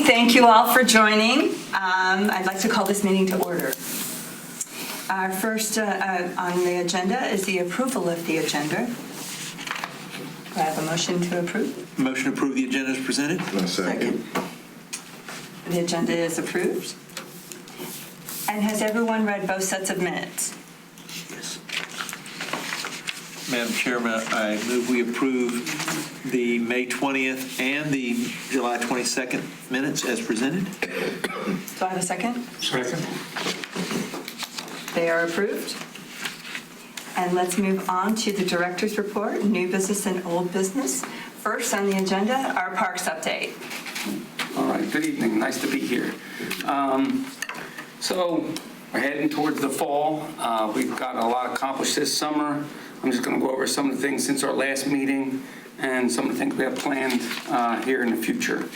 thank you all for joining. I'd like to call this meeting to order. Our first on the agenda is the approval of the agenda. Do I have a motion to approve? Motion to approve the agenda is presented. Second. The agenda is approved. And has everyone read both sets of minutes? Yes. Madam Chairman, I move we approve the May 20th and the July 22nd minutes as presented. Do I have a second? Second. They are approved. And let's move on to the director's report, new business and old business. First on the agenda, our parks update. All right, good evening. Nice to be here. So we're heading towards the fall. We've got a lot accomplished this summer. I'm just going to go over some of the things since our last meeting and some of the things we have planned here in the future.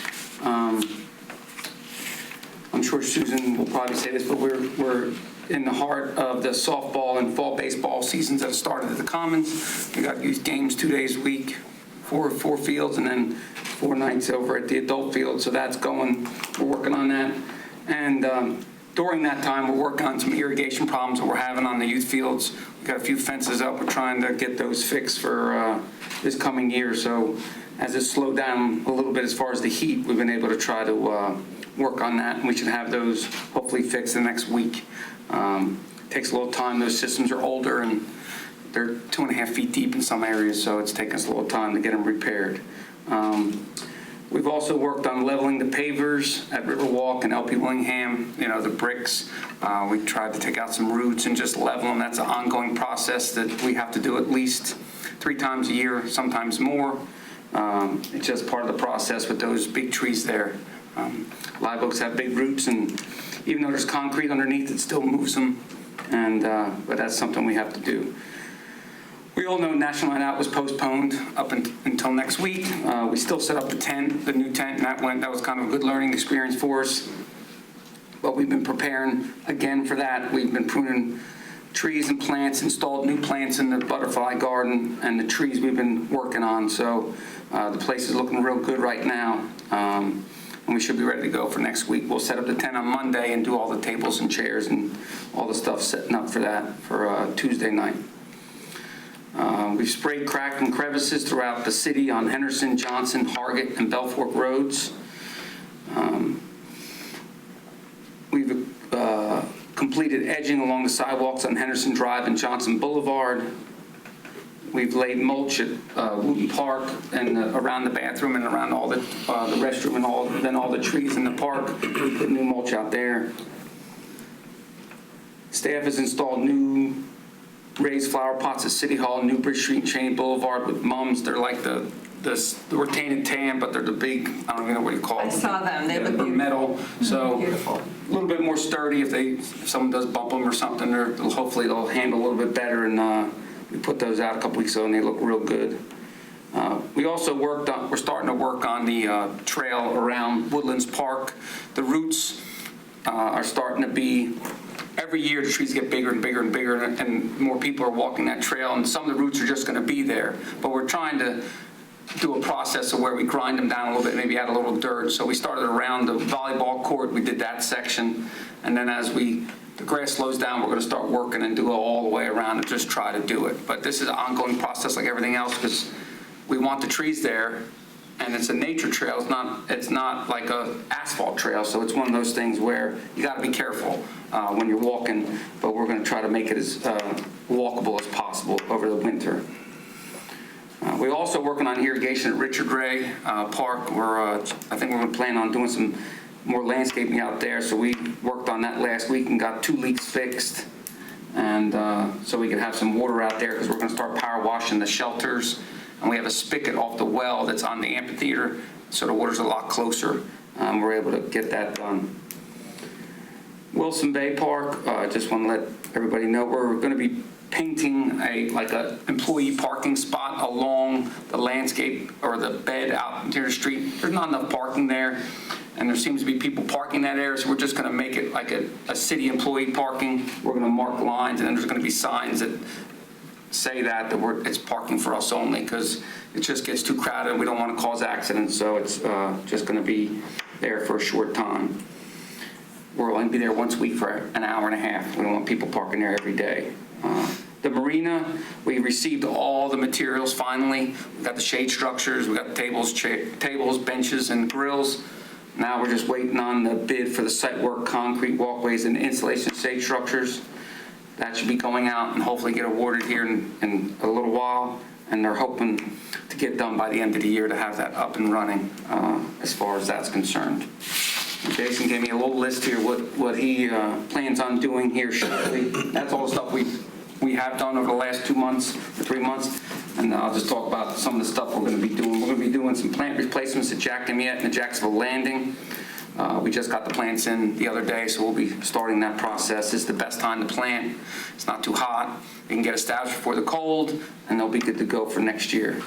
I'm sure Susan will probably say this, but we're in the heart of the softball and fall baseball seasons that have started at the Commons. We got youth games 2 days a week, four fields, and then 4 nights over at the adult field. So that's going. We're working on that. And during that time, we're working on some irrigation problems that we're having on the youth fields. We've got a few fences up. We're trying to get those fixed for this coming year. So as it slowed down a little bit as far as the heat, we've been able to try to work on that. And we should have those hopefully fixed the next week. Takes a little time. Those systems are older and they're 2.5 feet deep in some areas, so it's taken us a little time to get them repaired. We've also worked on leveling the pavers at Riverwalk and LP Willingham, the bricks. We tried to take out some roots and just level them. That's an ongoing process that we have to do at least 3 times a year, sometimes more. It's just part of the process with those big trees there. Live oaks have big roots, and even though there's concrete underneath, it still moves them. But that's something we have to do. We all know National Night Out was postponed up until next week. We still set up the tent, the new tent, and that was kind of a good learning experience for us. But we've been preparing again for that. We've been pruning trees and plants, installed new plants in the butterfly garden, and the trees we've been working on. So the place is looking real good right now. And we should be ready to go for next week. We'll set up the tent on Monday and do all the tables and chairs and all the stuff setting up for that for Tuesday night. We've sprayed crack and crevices throughout the city on Henderson, Johnson, Hargett, and Belfork roads. We've completed edging along the sidewalks on Henderson Drive and Johnson Boulevard. We've laid mulch at Wooten Park and around the bathroom and around all the restroom and all the trees in the park. We put new mulch out there. Staff has installed new raised flower pots at City Hall, Newbridge Street, and Cheney Boulevard with mums. They're like the retaining tan, but they're the big, I don't even know what you call them. I saw them. They look beautiful. Metal. So beautiful. A little bit more sturdy if someone does bump them or something. Hopefully they'll handle a little bit better. And we put those out a couple weeks ago, and they look real good. We also we're starting to work on the trail around Woodlands Park. The roots are starting to be, every year the trees get bigger and bigger and bigger, and more people are walking that trail, and some of the roots are just going to be there. But we're trying to do a process of where we grind them down a little bit, maybe add a little dirt. So we started around the volleyball court. We did that section, and then as the grass slows down, we're going to start working and do it all the way around and just try to do it. But this is an ongoing process like everything else, because we want the trees there, and it's a nature trail. It's not like a asphalt trail, so it's one of those things where you got to be careful when you're walking, but we're going to try to make it as walkable as possible over the winter. We're also working on irrigation at Richard Ray Park. I think we're going to plan on doing some more landscaping out there, so we worked on that last week and got 2 leaks fixed, and so we can have some water out there, because we're going to start power washing the shelters, and we have a spigot off the well that's on the amphitheater, so the water's a lot closer. We're able to get that done. Wilson Bay Park, just want to let everybody know we're going to be painting a employee parking spot along the landscape or the bed out near the street. There's not enough parking there, and there seems to be people parking that area, so we're just going to make it like a city employee parking. We're going to mark lines, and then there's going to be signs that say that it's parking for us only, because it just gets too crowded and we don't want to cause accidents. So it's just going to be there for a short time. We'll only be there once a week for an hour and a half. We don't want people parking there every day. The marina, we received all the materials finally. We got the shade structures, we got the tables, benches, and grills. Now we're just waiting on the bid for the site work, concrete walkways, and installation of shade structures. That should be going out and hopefully get awarded here in a little while. And they're hoping to get done by the end of the year to have that up and running as far as that's concerned. Jason gave me a little list here what he plans on doing here shortly. That's all the stuff we have done over the last 2 months or 3 months, and I'll just talk about some of the stuff we're going to be doing. We're going to be doing some plant replacements at Jack Amiette and the Jacksonville Landing. We just got the plants in the other day, so we'll be starting that process. It's the best time to plant. It's not too hot. You can get established before the cold, and they'll be good to go for next year.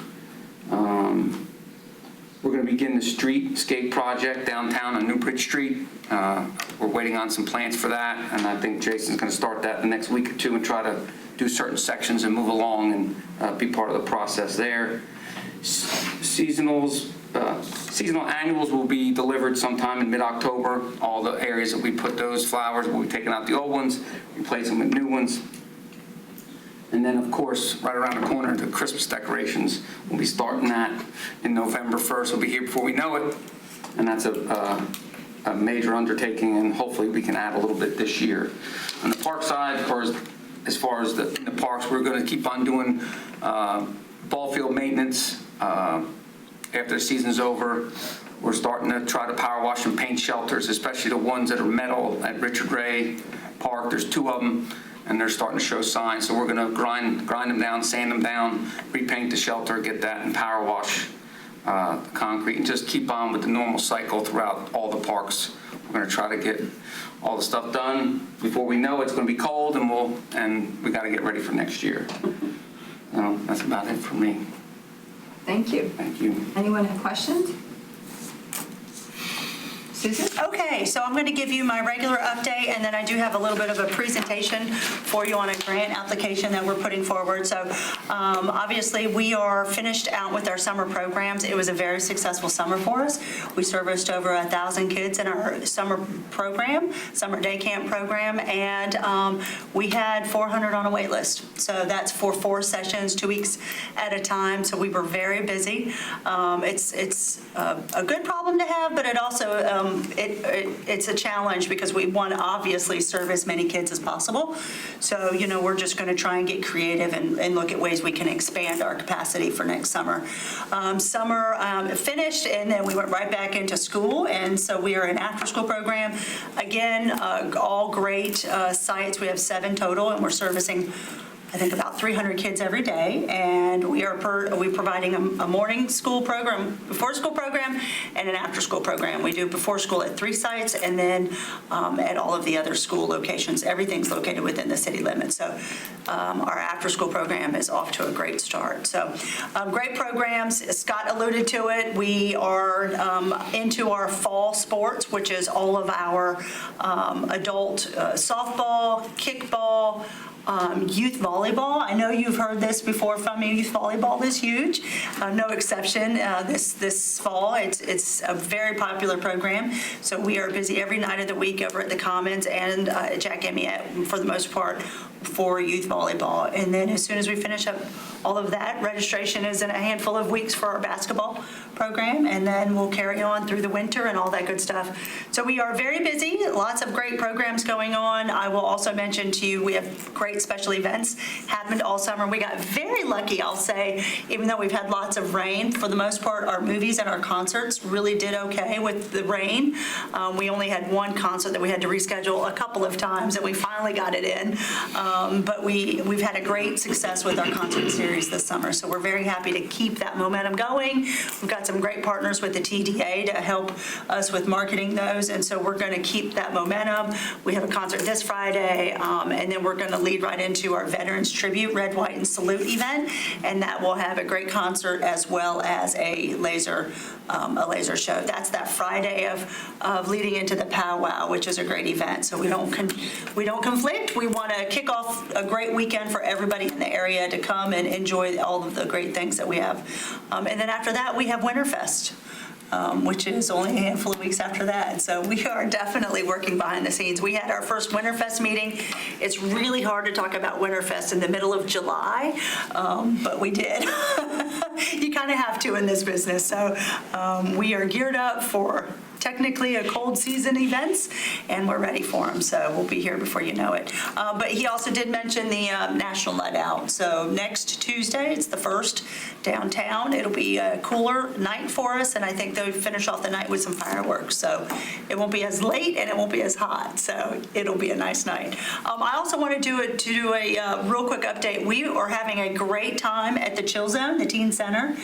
We're going to begin the streetscape project downtown on New Bridge Street. We're waiting on some plans for that, and I think Jason's going to start that the next week or two and try to do certain sections and move along and be part of the process there. Seasonal annuals will be delivered sometime in mid-October. All the areas that we put those flowers, we'll be taking out the old ones, replace them with new ones. And then, of course, right around the corner, the Christmas decorations. We'll be starting that in November 1st. We'll be here before we know it. And that's a major undertaking, and hopefully we can add a little bit this year. On the park side, as far as the parks, we're going to keep on doing ball field maintenance after the season's over. We're starting to try to power wash and paint shelters, especially the ones that are metal at Richard Ray Park. There's 2 of them, and they're starting to show signs. So we're going to grind them down, sand them down, repaint the shelter, get that, and power wash the concrete, and just keep on with the normal cycle throughout all the parks. We're going to try to get all the stuff done before we know it's going to be cold, and we got to get ready for next year. So that's about it for me. Thank you. Thank you. Anyone have questions? Susan? Okay, so I'm going to give you my regular update, and then I do have a little bit of a presentation for you on a grant application that we're putting forward. So obviously, we are finished out with our summer programs. It was a very successful summer for us. We serviced over 1,000 kids in our summer program, summer day camp program, and we had 400 on a wait list. So that's for 4 sessions, 2 weeks at a time. So we were very busy. It's a good problem to have, but it also it's a challenge because we want to obviously serve as many kids as possible. So, we're just going to try and get creative and look at ways we can expand our capacity for next summer. Summer finished, and then we went right back into school, and so we are an after-school program. Again, all great sites. We have 7 total, and we're servicing, I think, about 300 kids every day, and we're providing a morning school program, before school program, and an after school program. We do before school at 3 sites, and then at all of the other school locations. Everything's located within the city limits. So our after school program is off to a great start. So great programs. Scott alluded to it. We are into our fall sports, which is all of our adult softball, kickball, youth volleyball. I know you've heard this before from me. Youth volleyball is huge. No exception this fall. It's a very popular program. So we are busy every night of the week over at the Commons and Jack Amiette for the most part for youth volleyball. And then as soon as we finish up all of that, registration is in a handful of weeks for our basketball program, and then we'll carry on through the winter and all that good stuff. So we are very busy, lots of great programs going on. I will also mention to you, we have great special events happened all summer. We got very lucky, I'll say, even though we've had lots of rain. For the most part, our movies and our concerts really did okay with the rain. We only had 1 concert that we had to reschedule a couple of times, and we finally got it in. But we've had a great success with our concert series this summer, so we're very happy to keep that momentum going. We've got some great partners with the TDA to help us with marketing those, and so we're going to keep that momentum. We have a concert this Friday, and then we're going to lead right into our Veterans Tribute Red, White, and Salute event, and that will have a great concert as well as a laser show. That's that Friday of leading into the powwow, which is a great event. So we don't conflict. We want to kick off a great weekend for everybody in the area to come and enjoy all of the great things that we have. And then after that, we have Winterfest. which is only a handful of weeks after that. So we are definitely working behind the scenes. We had our first Winterfest meeting. It's really hard to talk about Winterfest in the middle of July, but we did. You kind of have to in this business. So we are geared up for technically a cold season events, and we're ready for them. So we'll be here before you know it. But he also did mention the National Night Out. So next Tuesday, it's the first downtown. It'll be a cooler night for us, and I think they'll finish off the night with some fireworks. So it won't be as late and it won't be as hot. So it'll be a nice night. I also want to do a real quick update. We are having a great time at the Chill Zone, the Teen Center.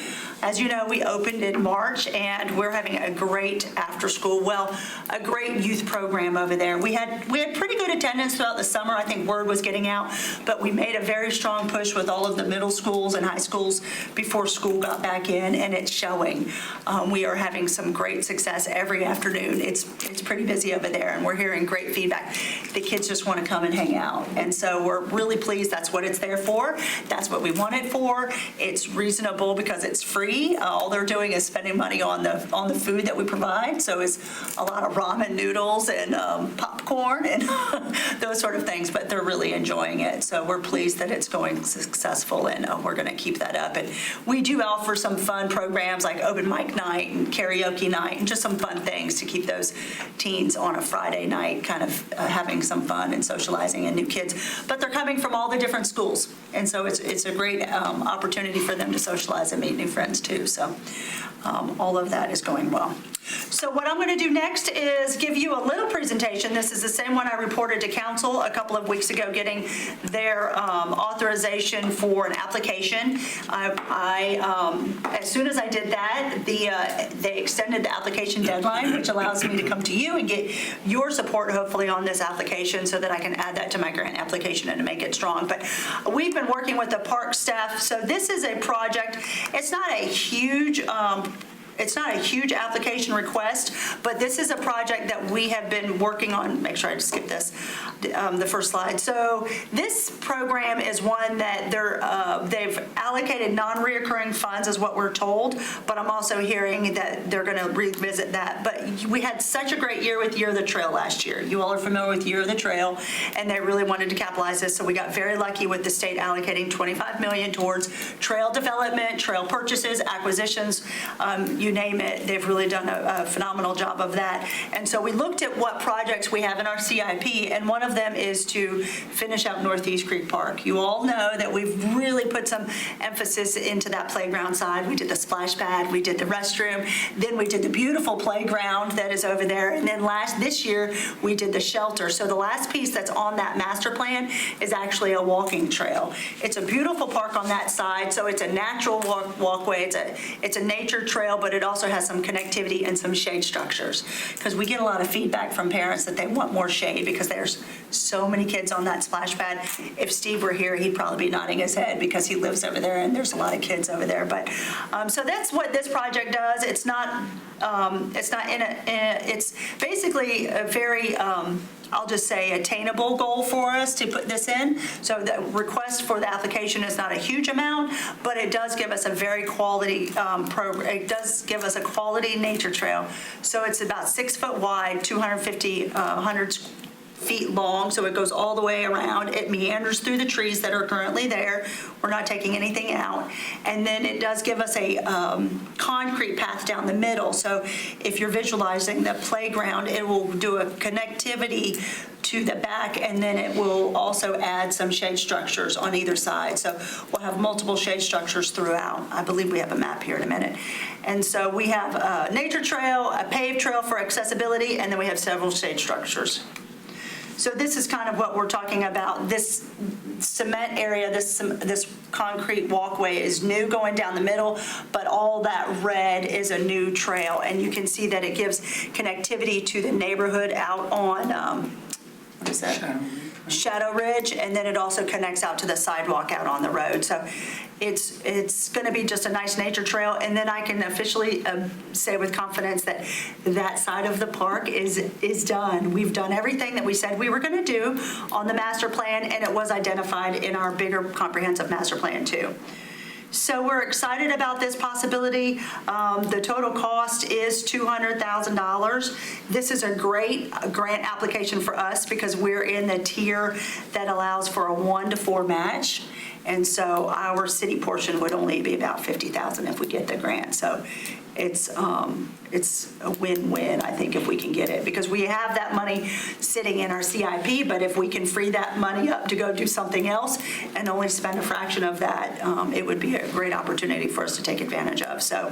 As you know, we opened in March, and we're having a great a great youth program over there. We had pretty good attendance throughout the summer. I think word was getting out, but we made a very strong push with all of the middle schools and high schools before school got back in, and it's showing. We are having some great success every afternoon. It's pretty busy over there, and we're hearing great feedback. The kids just want to come and hang out, and so we're really pleased. That's what it's there for. That's what we want it for. It's reasonable because it's free. All they're doing is spending money on the food that we provide. So it's a lot of ramen noodles and popcorn and those sort of things, but they're really enjoying it. So we're pleased that it's going successful, and we're going to keep that up. And we do offer some fun programs like open mic night and karaoke night and just some fun things to keep those teens on a Friday night kind of having some fun and socializing and new kids. But they're coming from all the different schools, and so it's a great opportunity for them to socialize and meet new friends too. So all of that is going well. So what I'm going to do next is give you a little presentation. This is the same one I reported to council a couple of weeks ago, getting their authorization for an application. As soon as I did that, they extended the application deadline, which allows me to come to you and get your support, hopefully, on this application so that I can add that to my grant application and to make it strong. But we've been working with the park staff. So this is a project. It's not a huge application request, but this is a project that we have been working on. Make sure I skip this, the first slide. So this program is one that they've allocated non-reoccurring funds, is what we're told, but I'm also hearing that they're going to revisit that. But we had such a great year with Year of the Trail last year. You all are familiar with Year of the Trail, and they really wanted to capitalize this, so we got very lucky with the state allocating $25 million towards trail development, trail purchases, acquisitions, you name it. They've really done a phenomenal job of that. And so we looked at what projects we have in our CIP, and one of them is to finish out Northeast Creek Park. You all know that we've really put some emphasis into that playground side. We did the splash pad, we did the restroom, then we did the beautiful playground that is over there, and then this year we did the shelter. So the last piece that's on that master plan is actually a walking trail. It's a beautiful park on that side, so it's a natural walkway. It's a nature trail, but it also has some connectivity and some shade structures, because we get a lot of feedback from parents that they want more shade because there's so many kids on that splash pad. If Steve were here, he'd probably be nodding his head because he lives over there and there's a lot of kids over there. But so that's what this project does. It's basically a very I'll just say attainable goal for us to put this in. So the request for the application is not a huge amount, but it does give us a very quality program. It does give us a quality nature trail. So it's about 6 foot wide, 100 feet long, so it goes all the way around. It meanders through the trees that are currently there. We're not taking anything out. And then it does give us a concrete path down the middle. So if you're visualizing the playground, it will do a connectivity to the back, and then it will also add some shade structures on either side. So we'll have multiple shade structures throughout. I believe we have a map here in a minute. And so we have a nature trail, a paved trail for accessibility, and then we have several shade structures. So this is kind of what we're talking about. This cement area, this concrete walkway is new going down the middle, but all that red is a new trail. And you can see that it gives connectivity to the neighborhood out on, what is that? Shadow Ridge, and then it also connects out to the sidewalk out on the road. So it's going to be just a nice nature trail, and then I can officially say with confidence that that side of the park is done. We've done everything that we said we were going to do on the master plan, and it was identified in our bigger comprehensive master plan too. So we're excited about this possibility. The total cost is $200,000. This is a great grant application for us because we're in the tier that allows for a 1-to-4 match. And so our city portion would only be about $50,000 if we get the grant. So it's a win-win, I think, if we can get it, because we have that money sitting in our CIP, but if we can free that money up to go do something else and only spend a fraction of that, it would be a great opportunity for us to take advantage of. So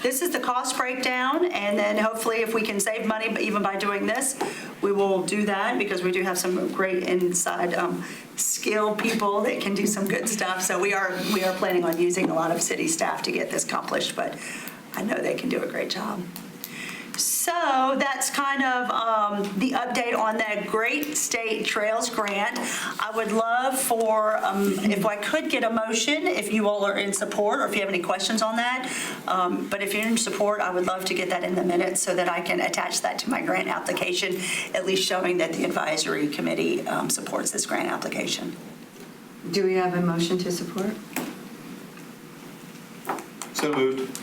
this is the cost breakdown, and then hopefully if we can save money even by doing this, we will do that, because we do have some great inside skilled people that can do some good stuff. So we are planning on using a lot of city staff to get this accomplished, but I know they can do a great job. So that's kind of the update on that Great State Trails Grant. I would love for, if I could get a motion, if you all are in support, or if you have any questions on that. But if you're in support, I would love to get that in the minutes so that I can attach that to my grant application, at least showing that the advisory committee supports this grant application. Do we have a motion to support? So moved.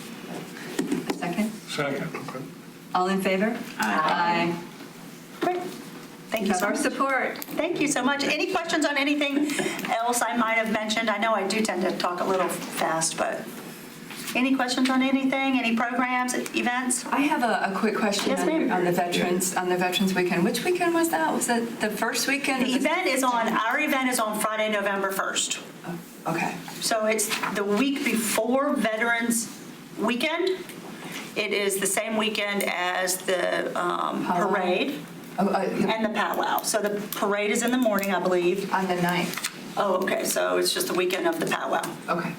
A second? Second. All in favor? Aye. Great. Thank you Have so our much. support. Thank you so much. Any questions on anything else I might have mentioned? I know I do tend to talk a little fast, but any questions on anything, any programs, events? I have a quick question Yes, ma'am. on the Veterans Weekend. Which weekend was that? Was it the first weekend? Our event is on Friday, November 1st. Okay. So it's the week before Veterans Weekend. It is the same weekend as the parade and the powwow. So the parade is in the morning, I believe. On the 9th. Oh, okay, so it's just the weekend of the powwow. Okay.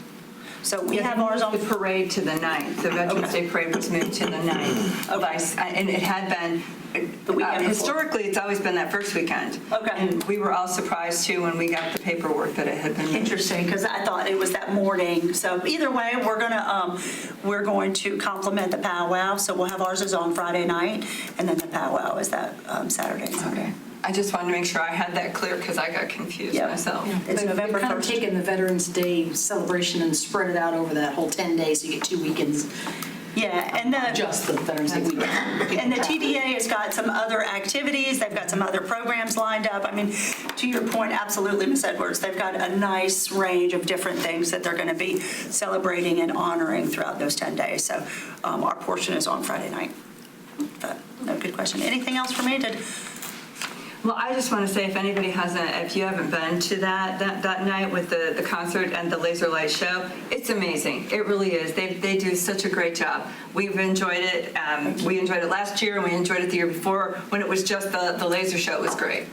So we have ours on. The parade to the 9th. The Veterans Day parade was moved to the 9th. And it had been, The weekend before. historically, it's always been that first weekend. Okay. And we were all surprised too when we got the paperwork that it had been moved. Interesting, because I thought it was that morning. So either way, we're going to complement the powwow. So we'll have ours is on Friday night, and then the powwow is that Saturday. Okay. I just wanted to make sure I had that clear because I got confused Yep. myself. It's November Kind of 1st. taken the Veterans Day celebration and spread it out over that whole 10 days, so you get 2 weekends, Yeah, and just the Veterans Day weekend. And the TDA has got some other activities, they've got some other programs lined up. I mean, to your point, absolutely, Ms. Edwards, they've got a nice range of different things that they're going to be celebrating and honoring throughout those 10 days. So our portion is on Friday night. But, no, good question. Anything else for me? Well, I just want to say, if you haven't been to that night with the concert and the laser light show, it's amazing. It really is. They do such a great job. We've enjoyed it. We enjoyed it last year, and we enjoyed it the year before when it was just the laser show. It was great.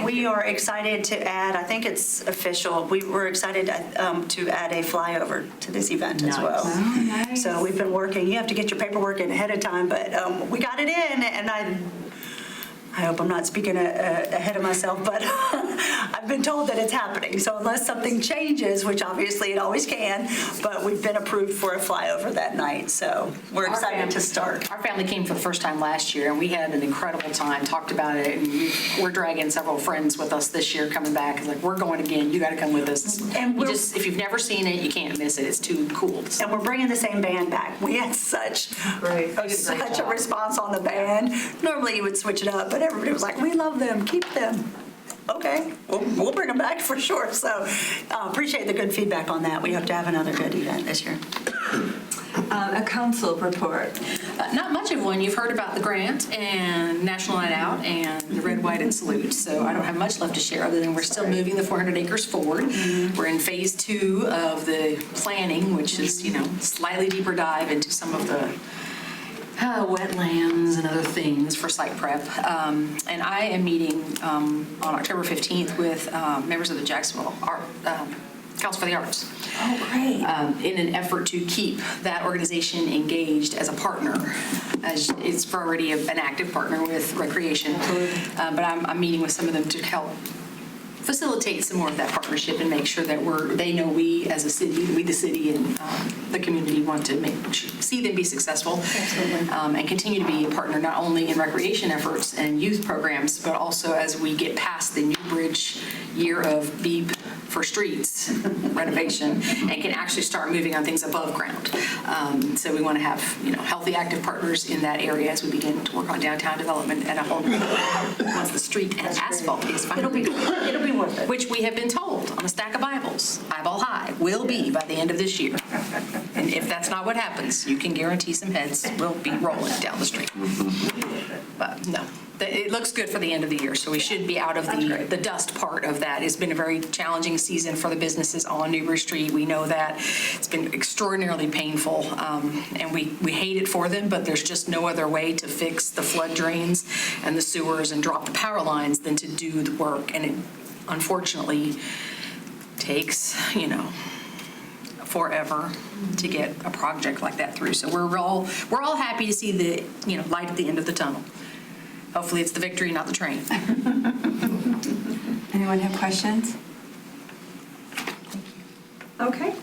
We are excited to add, I think it's official, we're excited to add a flyover to this event as well. Oh, nice. So we've been working, you have to get your paperwork in ahead of time, but we got it in, and I hope I'm not speaking ahead of myself, but I've been told that it's happening. So unless something changes, which obviously it always can, but we've been approved for a flyover that night. So we're excited to start. Our family came for the first time last year, and we had an incredible time, talked about it, and we're dragging several friends with us this year coming back. It's like, we're going again, you got to come with us. And If you've never seen it, you can't miss it. It's too cool to see. And we're bringing the same band back. We had such a response on the band. Normally you would switch it up, but everybody was like, we love them, keep them. Okay, we'll bring them back for sure. So appreciate the good feedback on that. We hope to have another good event this year. A council report. Not much of one. You've heard about the grant and National Night Out and the Red, White, and Salute, so I don't have much left to share other than we're still moving the 400 acres forward. We're in phase 2 of the planning, which is, slightly deeper dive into some of the wetlands and other things for site prep. And I am meeting on October 15th with members of the Jacksonville Council for the Arts. Oh, great. In an effort to keep that organization engaged as a partner, as it's already an active partner with Recreation. But I'm meeting with some of them to help facilitate some more of that partnership and make sure that they know we as a city, we the city and the community want to see them be successful. Absolutely. And continue to be a partner not only in recreation efforts and youth programs, but also as we get past the New Bridge year of BEEP for streets renovation and can actually start moving on things above ground. So we want to have, healthy, active partners in that area as we begin to work on downtown development and a whole new, once the street and asphalt is finally. It'll be worth it. Which we have been told on a stack of Bibles, eyeball high, will be by the end of this year. And if that's not what happens, you can guarantee some heads will be rolling down the street. But no, it looks good for the end of the year, so we should be out of the dust part of that. It's been a very challenging season for the businesses on Newbury Street. We know that. It's been extraordinarily painful, and we hate it for them, but there's just no other way to fix the flood drains and the sewers and drop the power lines than to do the work. And it unfortunately takes, forever to get a project like that through. So we're all happy to see the light at the end of the tunnel. Hopefully it's the victory, not the train. Anyone have questions? Okay.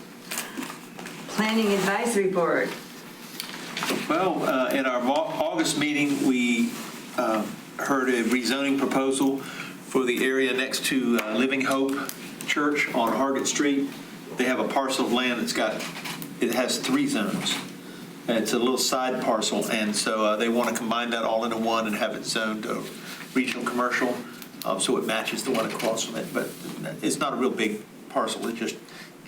Planning Advisory Board. Well, at our August meeting, we heard a rezoning proposal for the area next to Living Hope Church on Hargett Street. They have a parcel of land it has 3 zones. And it's a little side parcel, and so they want to combine that all into one and have it zoned regional commercial, so it matches the one across from it. But it's not a real big parcel. It just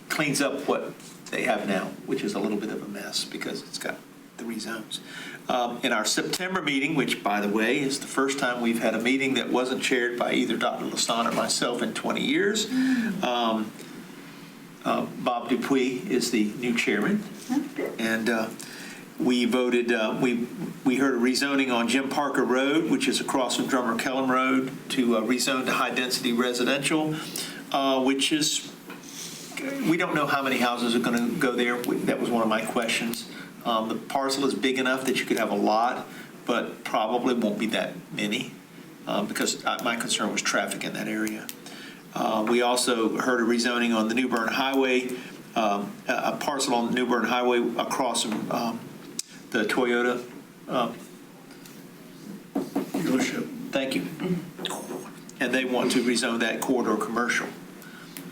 cleans up what they have now, which is a little bit of a mess because it's got 3 zones. In our September meeting, which, by the way, is the first time we've had a meeting that wasn't chaired by either Dr. Lassana or myself in 20 years, Bob Dupuis is the new chairman, and we voted, we heard a rezoning on Jim Parker Road, which is across from Drummer Kellum Road, to rezone to high-density residential, which is, we don't know how many houses are going to go there. That was one of my questions. The parcel is big enough that you could have a lot, but probably won't be that many, because my concern was traffic in that area. We also heard a rezoning on the New Bern Highway, a parcel on the New Bern Highway across from the Toyota dealership. Thank you. And they want to rezone that corridor commercial.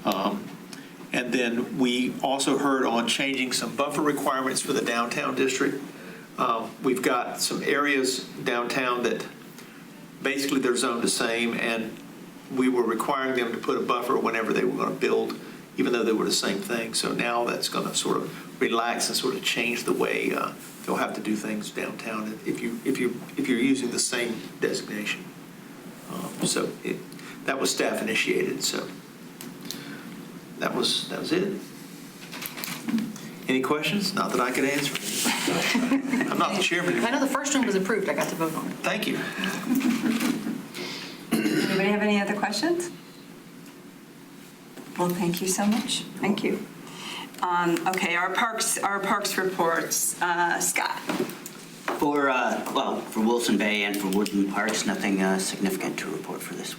And then we also heard on changing some buffer requirements for the downtown district. We've got some areas downtown that basically they're zoned the same, and we were requiring them to put a buffer whenever they were going to build, even though they were the same thing. So now that's going to sort of relax and sort of change the way they'll have to do things downtown if you're using the same designation. So that was staff initiated. So that was it. Any questions? Not that I could answer. I'm not the chairman. I know the first one was approved. I got to vote on it. Thank you. Anybody have any other questions? Well, thank you so much. Thank you. Okay, our parks reports. Scott. For Wilson Bay and for Woodland Parks, nothing significant to report for this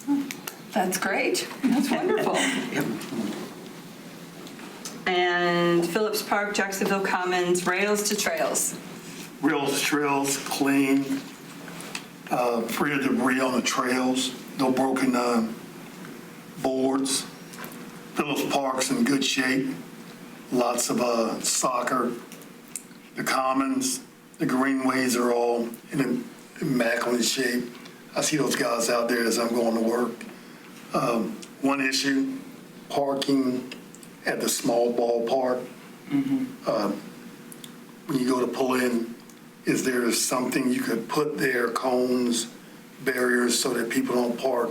one. That's great. That's wonderful. Yep. And Phillips Park, Jacksonville Commons, rails to trails. Rails, trails, clean, free of debris on the trails, no broken boards. Phillips Park's in good shape, lots of soccer. The commons, the greenways are all in immaculate shape. I see those guys out there as I'm going to work. One issue, parking at the small ballpark. When you go to pull in, is there something you could put there, cones, barriers, so that people don't park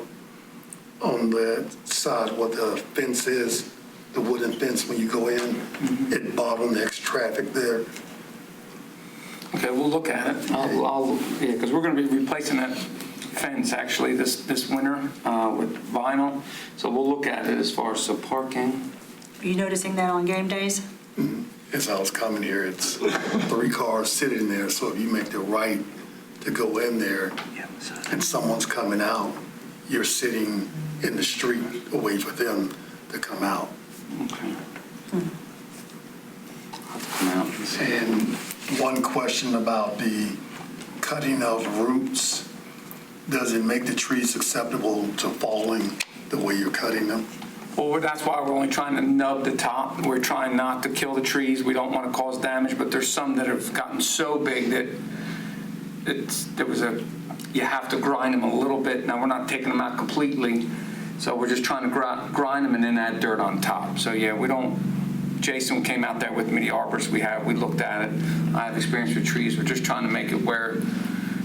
on the side what the fence is, the wooden fence when you go in? It bottlenecks traffic there. Okay, we'll look at it. Because we're going to be replacing that fence actually this winter with vinyl. So we'll look at it as far as the parking. Are you noticing that on game days? As I was coming here, it's 3 cars sitting there, so if you make the right to go in there and someone's coming out, you're sitting in the street away for them to come out. Okay. And one question about the cutting of roots. Does it make the trees acceptable to falling the way you're cutting them? Well, that's why we're only trying to nub the top. We're trying not to kill the trees. We don't want to cause damage, but there's some that have gotten so big that you have to grind them a little bit. Now, we're not taking them out completely, so we're just trying to grind them and then add dirt on top. So, yeah, Jason came out there with me, the arborist we looked at it. I have experience with trees. We're just trying to make it where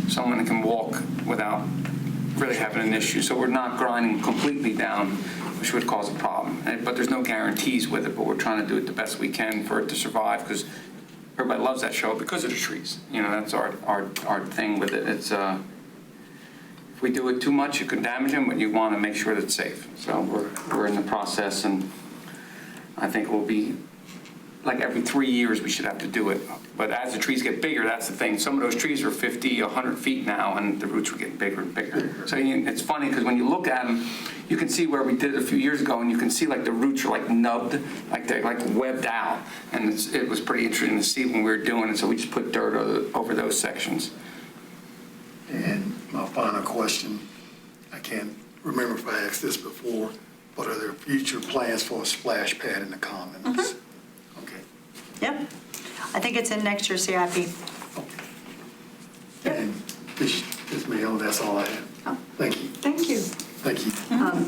someone can walk without really having an issue. So we're not grinding completely down, which would cause a problem. But there's no guarantees with it, but we're trying to do it the best we can for it to survive, because everybody loves that show because of the trees. That's our thing with it. It's if we do it too much, it could damage them, but you want to make sure that it's safe. So we're in the process, and I think we'll be like every 3 years we should have to do it. But as the trees get bigger, that's the thing. Some of those trees are 50, 100 feet now, and the roots are getting bigger and bigger. So it's funny, because when you look at them, you can see where we did it a few years ago, and you can see like the roots are like nubbed, like they're like webbed out. And it was pretty interesting to see when we were doing it, so we just put dirt over those sections. And my final question, I can't remember if I asked this before, but are there future plans for a splash pad in the commons? Okay. Yep. I think it's in next year's CIP. And Ms. Mayo, that's all I have. Oh. Thank you. Thank you. Thank you.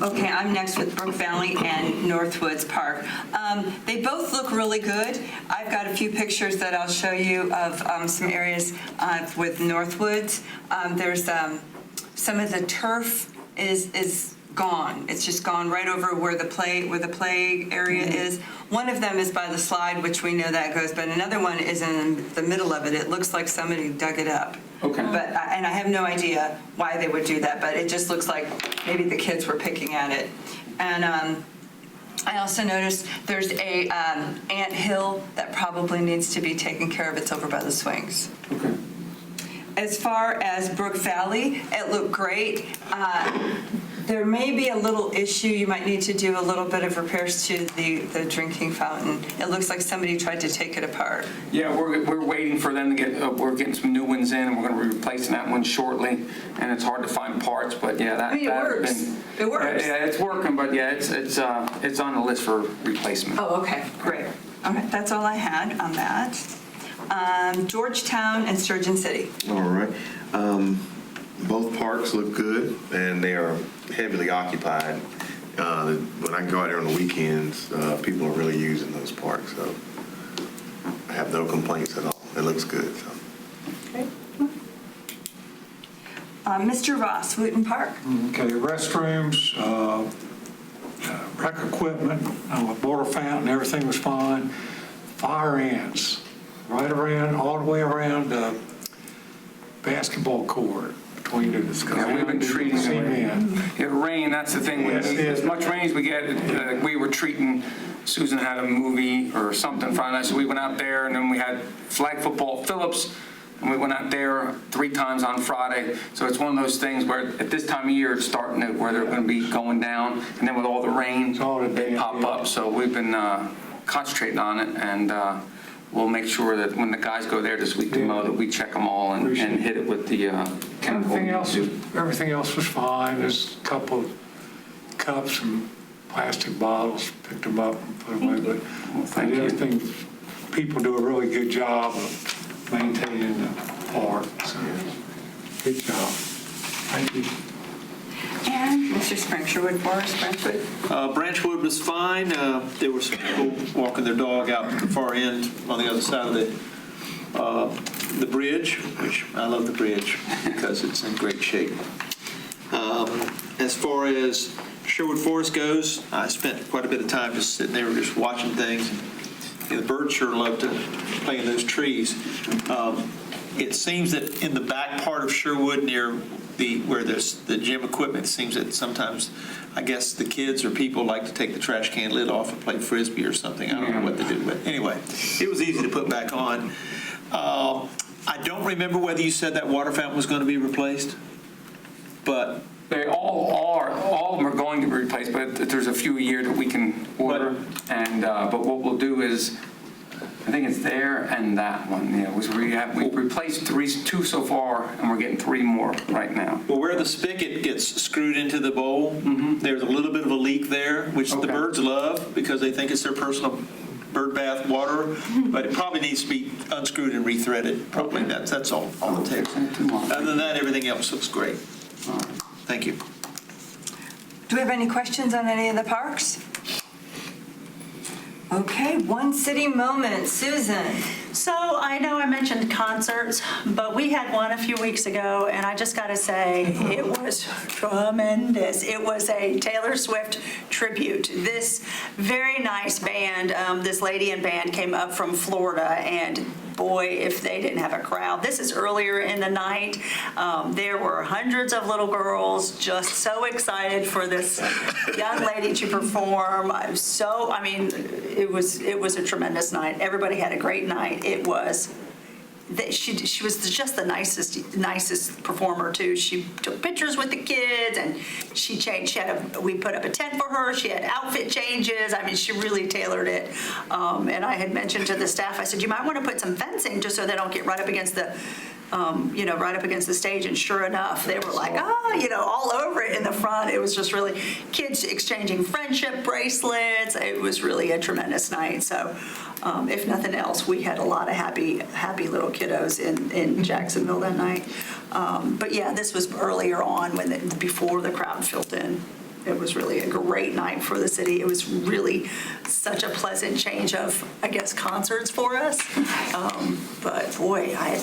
Okay, I'm next with Brook Valley and Northwoods Park. They both look really good. I've got a few pictures that I'll show you of some areas with Northwoods. There's some of the turf is gone. It's just gone right over where the play area is. One of them is by the slide, which we know that goes, but another one is in the middle of it. It looks like somebody dug it up. Okay. And I have no idea why they would do that, but it just looks like maybe the kids were picking at it. And I also noticed there's a ant hill that probably needs to be taken care of. It's over by the swings. Okay. As far as Brook Valley, it looked great. There may be a little issue. You might need to do a little bit of repairs to the drinking fountain. It looks like somebody tried to take it apart. Yeah, we're waiting for them to get, we're getting some new ones in, and we're going to be replacing that one shortly, and it's hard to find parts, but yeah, that. I mean, it works. It works. Yeah, it's working, but yeah, it's on the list for replacement. Oh, okay, great. All right, that's all I had on that. Georgetown and Sturgeon City. All right. Both parks look good, and they are heavily occupied. When I go out there on the weekends, people are really using those parks, so I have no complaints at all. It looks good. So. Okay. Mr. Ross, Wooten Park. Okay, restrooms, rec equipment, water fountain, everything was fine. Fire ants, right around, all the way around the basketball court between the. Yeah, we've been treating it. Rain, that's the thing. Yes, As much rain as we get, we were treating, Susan had a movie or something Friday night, so we went out there, and then we had flag football at Phillips, and we went out there 3 times on Friday. So it's one of those things where at this time of year, it's starting to, where they're going to be going down, and then with all the rain, they pop up. So we've been concentrating on it, and we'll make sure that when the guys go there to sweep the mow, that we check them all and hit it with the chemical. Everything else was fine. There's a couple of cups and plastic bottles, picked them up and put them away. But Thank you. everything, people do a really good job of maintaining the park. So, good job. Thank you. And Mr. Spencerwood, Forest Brentwood. Branchwood was fine. There were some people walking their dog out at the far end on the other side of the bridge, which I love the bridge because it's in great shape. As far as Sherwood Forest goes, I spent quite a bit of time just sitting there just watching things. The birds sure love to play in those trees. It seems that in the back part of Sherwood near where there's the gym equipment, it seems that sometimes, I guess, the kids or people like to take the trash can lid off and play Frisbee or something. I don't know what they do, but anyway, it was easy to put back on. I don't remember whether you said that water fountain was going to be replaced, but... They all of them are going to be replaced, but there's a few a year that we can order. And but what we'll do is, I think it's there and that one, yeah. We've replaced two so far, and we're getting 3 more right now. Well, where the spigot gets screwed into the bowl, there's a little bit of a leak there, which the Okay. birds love because they think it's their personal bird bath water, but it probably needs to be unscrewed and rethreaded. Probably that's all it takes. Other than that, everything else looks great. Thank you. Do we have any questions on any of the parks? Okay, one city moment. Susan. So I know I mentioned concerts, but we had one a few weeks ago, and I just got to say, it was tremendous. It was a Taylor Swift tribute. This very nice band, this lady in band came up from Florida, and boy, if they didn't have a crowd. This is earlier in the night. There were hundreds of little girls just so excited for this young lady to perform. It was a tremendous night. Everybody had a great night. It was. She was just the nicest performer too. She took pictures with the kids, and she changed. We put up a tent for her. She had outfit changes. I mean, she really tailored it. And I had mentioned to the staff, I said, you might want to put some fencing just so they don't get right up against the, right up against the stage. And sure enough, they were like, all over it in the front. It was just really kids exchanging friendship bracelets. It was really a tremendous night. So. If nothing else, we had a lot of happy little kiddos in Jacksonville that night. But yeah, this was earlier on before the crowd filled in. It was really a great night for the city. It was really such a pleasant change of, I guess, concerts for us. But boy, I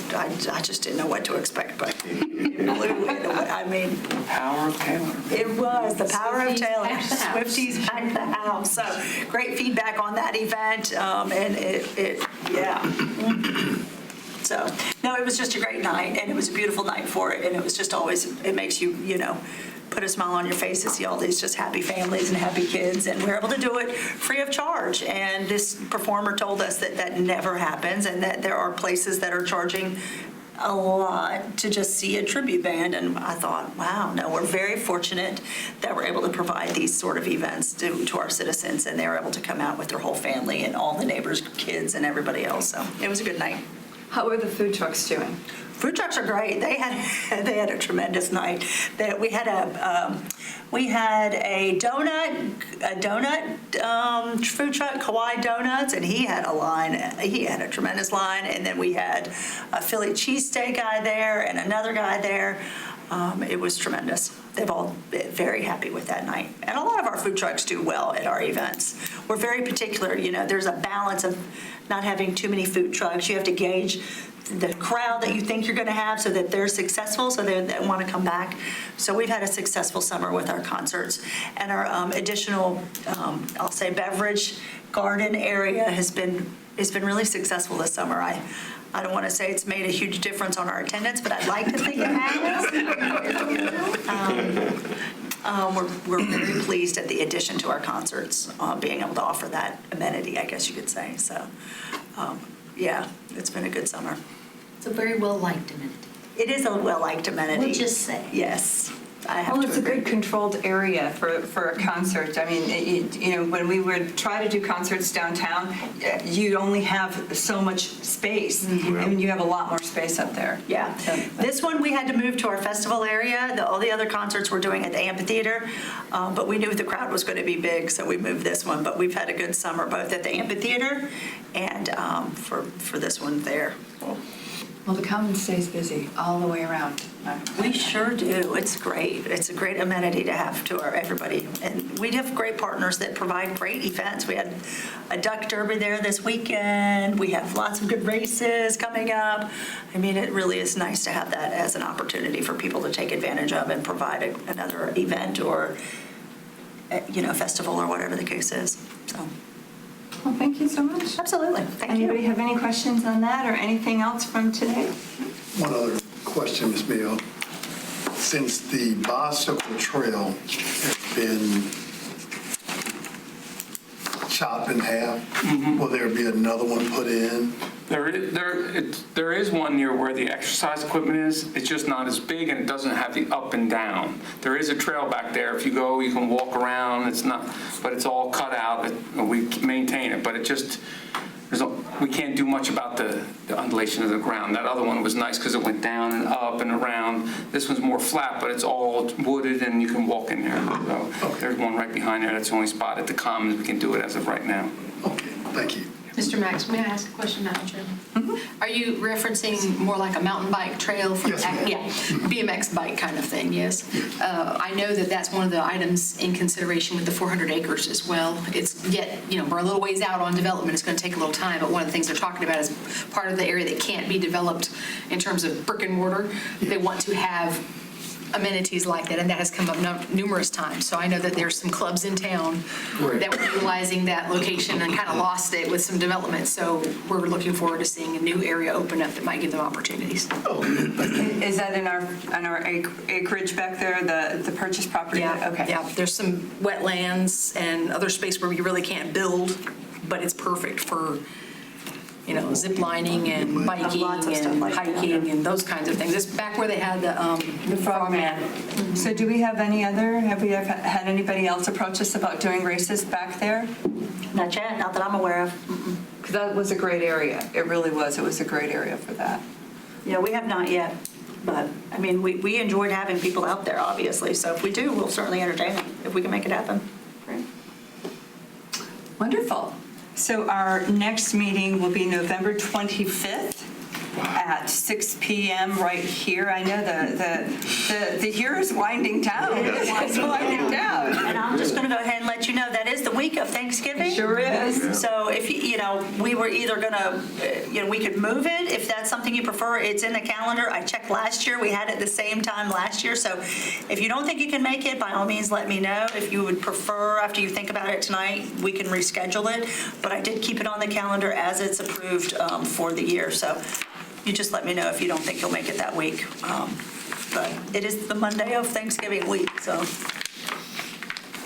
just didn't know what to expect. But it blew into what I mean. Power of Taylor. It was the power of Swifties Taylor. packed the house. Swifties packed the house. So great feedback on that event, and So, no, it was just a great night, and it was a beautiful night for it, and it was just always, it makes you, put a smile on your face to see all these just happy families and happy kids, and we're able to do it free of charge. And this performer told us that that never happens, and that there are places that are charging a lot to just see a tribute band. And I thought, wow, no, we're very fortunate that we're able to provide these sort of events to our citizens, and they were able to come out with their whole family and all the neighbors' kids and everybody else. So it was a good night. How are the food trucks doing? Food trucks are great. They had a tremendous night. We had a donut food truck, Hawaii Donuts, and he had a line. He had a tremendous line. And then we had a Philly cheesesteak guy there and another guy there. It was tremendous. They've all been very happy with that night. And a lot of our food trucks do well at our events. We're very particular. There's a balance of not having too many food trucks. You have to gauge the crowd that you think you're going to have so that they're successful, so they want to come back. So we've had a successful summer with our concerts. And our additional, I'll say, beverage garden area has been really successful this summer. I don't want to say it's made a huge difference on our attendance, but I'd like to think it has. We're very pleased at the addition to our concerts, being able to offer that amenity, I guess you could say. So, yeah, it's been a good summer. It's a very well-liked amenity. It is a well-liked amenity. We'll just say. Yes, I have Well, to it's a agree. good controlled area for a concert. I mean, when we would try to do concerts downtown, you only have so much space. I mean, you have a lot more space up there. Yeah. This one, we had to move to our festival area. All the other concerts we're doing at the amphitheater, but we knew the crowd was going to be big, so we moved this one. But we've had a good summer, both at the amphitheater and for this one there. Well, the Commons stays busy all the way around. We sure do. It's great. It's a great amenity to have to everybody. And we have great partners that provide great events. We had a duck derby there this weekend. We have lots of good races coming up. I mean, it really is nice to have that as an opportunity for people to take advantage of and provide another event or, festival or whatever the case is. So. Well, thank you so much. Absolutely. Thank Anybody you. have any questions on that or anything else from today? One other question, Ms. Beal. Since the bicycle trail has been chopped in half, will there be another one put in? There is one near where the exercise equipment is. It's just not as big, and it doesn't have the up and down. There is a trail back there. If you go, you can walk around. But it's all cut out. We maintain it, but it just, we can't do much about the undulation of the ground. That other one was nice because it went down and up and around. This one's more flat, but it's all wooded and you can walk in there. So there's one right behind there. That's the only spot at the Commons we can do it as of right now. Okay, thank you. Mr. Max, may I ask a question, Madam Chairman? Are you referencing more like a mountain bike trail? Yes, ma'am. Yeah, BMX bike kind of thing, yes. I know that that's one of the items in consideration with the 400 acres as well. It's yet, we're a little ways out on development. It's going to take a little time, but one of the things they're talking about is part of the area that can't be developed in terms of brick and mortar. They want to have amenities like that, and that has come up numerous times. So I know that there's some clubs in town that were utilizing that location and kind of lost it with some development. So we're looking forward to seeing a new area open up that might give them opportunities. Is that in our acreage back there, the purchase property? Yeah, Okay. yeah. There's some wetlands and other space where you really can't build, but it's perfect for zip lining and biking Lots of stuff and like that. hiking and those kinds of things. It's back where they had the frogman. So do we have have we had anybody else approach us about doing races back there? Not yet, not that I'm aware of. Because that was a great area. It really was. It was a great area for that. Yeah, we have not yet, but, I mean, we enjoyed having people out there, obviously, so if we do, we'll certainly entertain them, if we can make it happen. Great. Wonderful. So our next meeting will be November 25th at 6 p.m. right here. I know the year is winding down. It's winding down. And I'm just going to go ahead and let you know, that is the week of Thanksgiving. Sure is. So if, we were either going to, we could move it, if that's something you prefer. It's in the calendar. I checked last year. We had it the same time last year. So if you don't think you can make it, by all means, let me know. If you would prefer, after you think about it tonight, we can reschedule it. But I did keep it on the calendar as it's approved for the year. So you just let me know if you don't think you'll make it that week. But it is the Monday of Thanksgiving week, so.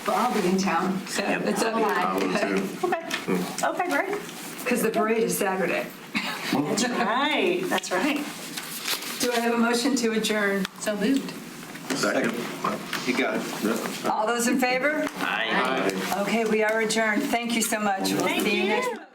Well, I'll be in town, so it's up Okay, great. because the parade is Saturday. That's right, that's right. Do I have a motion to adjourn? So moved. Second. You got it. All those in favor? Aye. Okay, we are adjourned. Thank you so much. We'll Thank see you you. next.